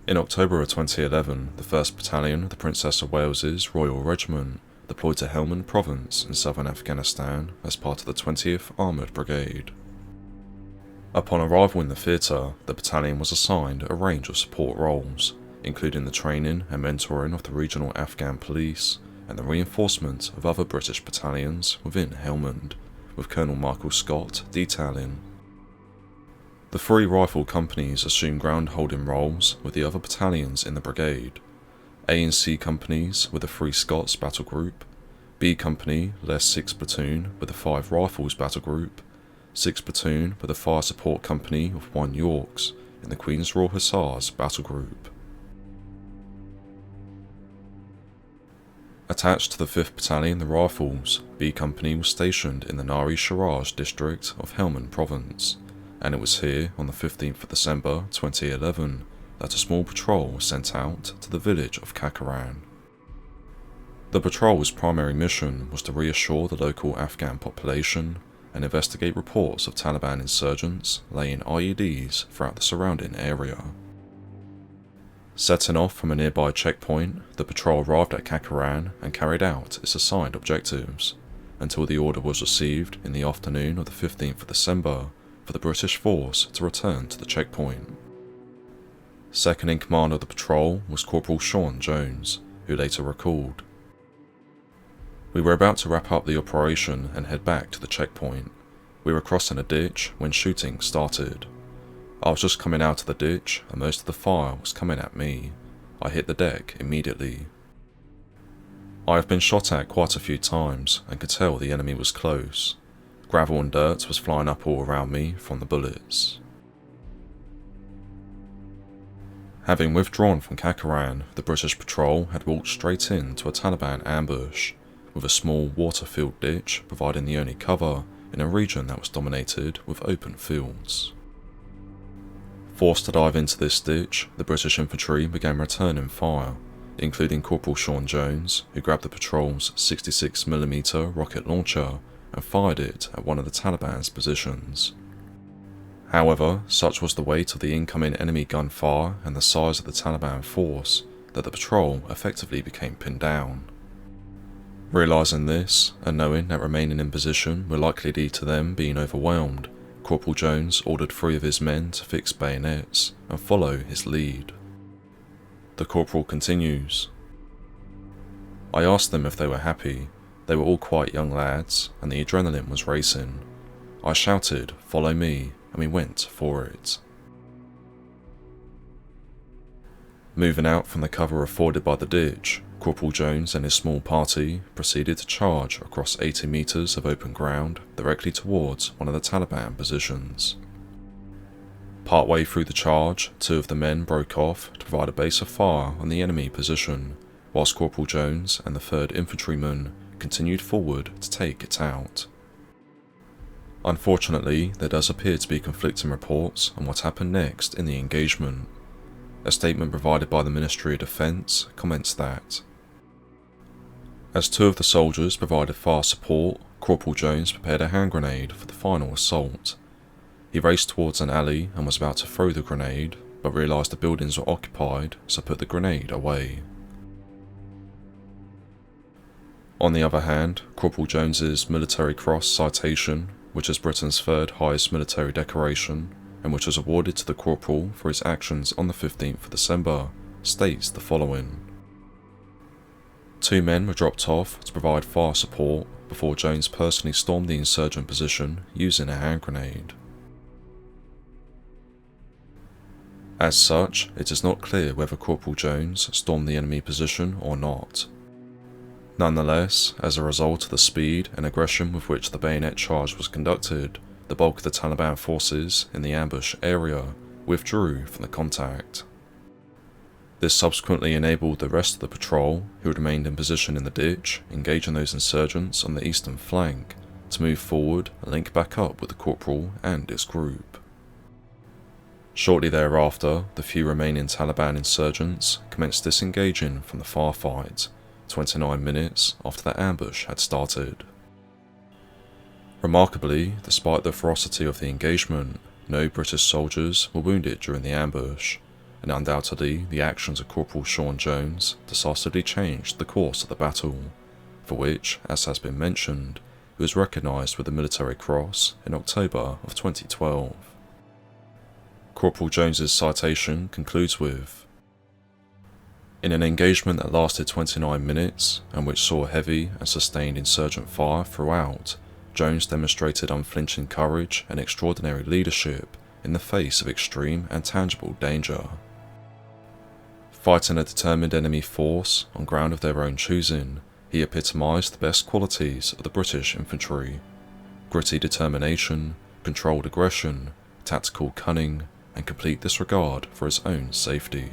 In October of 2011, the 1st Battalion of the Princess of Wales's Royal Regiment deployed to Helmand Province in southern Afghanistan as part of the 20th Armoured Brigade. Upon arrival in the theatre, the battalion was assigned a range of support roles, including the training and mentoring of the regional Afghan police and the reinforcement of other British battalions within Helmand, with Colonel Michael Scott detailing. The 3 rifle companies assumed ground-holding roles with the other battalions in the brigade. A and C companies with the 3 Scots battle group, B company led 6th platoon with the 5 rifles battle group, 6th platoon with the fire support company of 1 Yorks in the Queen's Royal Hussars battle group. Attached to the 5th Battalion, the Rifles, B company was stationed in the Nari Sharaj district of Helmand Province, and it was here on the 15th of December 2011 that a small patrol was sent out to the village of Kakaran. The patrol's primary mission was to reassure the local Afghan population and investigate reports of Taliban insurgents laying IEDs throughout the surrounding area. Setting off from a nearby checkpoint, the patrol arrived at Kakaran and carried out its assigned objectives, until the order was received in the afternoon of the 15th of December for the British force to return to the checkpoint. Second in command of the patrol was Corporal Sean Jones, who later recalled, "We were about to wrap up the operation and head back to the checkpoint. We were crossing a ditch when shooting started. I was just coming out of the ditch and most of the fire was coming at me. I hit the deck immediately. I have been shot at quite a few times and could tell the enemy was close. Gravel and dirt was flying up all around me from the bullets." Having withdrawn from Kakaran, the British patrol had walked straight into a Taliban ambush, with a small water-filled ditch providing the only cover in a region that was dominated with open fields. Forced to dive into this ditch, the British infantry began returning fire, including Corporal Sean Jones, who grabbed the patrol's 66mm rocket launcher and fired it at one of the Taliban's positions. However, such was the weight of the incoming enemy gunfire and the size of the Taliban force that the patrol effectively became pinned down. Realising this, and knowing that remaining in position would likely lead to them being overwhelmed, Corporal Jones ordered 3 of his men to fix bayonets and follow his lead. The corporal continues, "I asked them if they were happy. They were all quite young lads, and the adrenaline was racing. I shouted, 'Follow me,' and we went for it." Moving out from the cover afforded by the ditch, Corporal Jones and his small party proceeded to charge across 80 metres of open ground directly towards one of the Taliban positions. Partway through the charge, 2 of the men broke off to provide a base of fire on the enemy position, whilst Corporal Jones and the 3rd Infantryman continued forward to take it out. Unfortunately, there does appear to be conflicting reports on what happened next in the engagement. A statement provided by the Ministry of Defence comments that, "As 2 of the soldiers provided fire support, Corporal Jones prepared a hand grenade for the final assault. He raced towards an alley and was about to throw the grenade, but realised the buildings were occupied, so put the grenade away." On the other hand, Corporal Jones's Military Cross citation, which is Britain's 3rd highest military decoration, and which was awarded to the corporal for his actions on the 15th of December, states the following: 2 men were dropped off to provide fire support before Jones personally stormed the insurgent position using a hand grenade. As such, it is not clear whether Corporal Jones stormed the enemy position or not. Nonetheless, as a result of the speed and aggression with which the bayonet charge was conducted, the bulk of the Taliban forces in the ambush area withdrew from the contact. This subsequently enabled the rest of the patrol, who had remained in position in the ditch, engaging those insurgents on the eastern flank, to move forward and link back up with the corporal and his group. Shortly thereafter, the few remaining Taliban insurgents commenced disengaging from the firefight, 29 minutes after the ambush had started. Remarkably, despite the ferocity of the engagement, no British soldiers were wounded during the ambush, and undoubtedly the actions of Corporal Sean Jones decisively changed the course of the battle, for which, as has been mentioned, he was recognised with the Military Cross in October of 2012. Corporal Jones's citation concludes with, "In an engagement that lasted 29 minutes, and which saw heavy and sustained insurgent fire throughout, Jones demonstrated unflinching courage and extraordinary leadership in the face of extreme and tangible danger. Fighting a determined enemy force on ground of their own choosing, he epitomised the best qualities of the British infantry: gritty determination, controlled aggression, tactical cunning, and complete disregard for his own safety."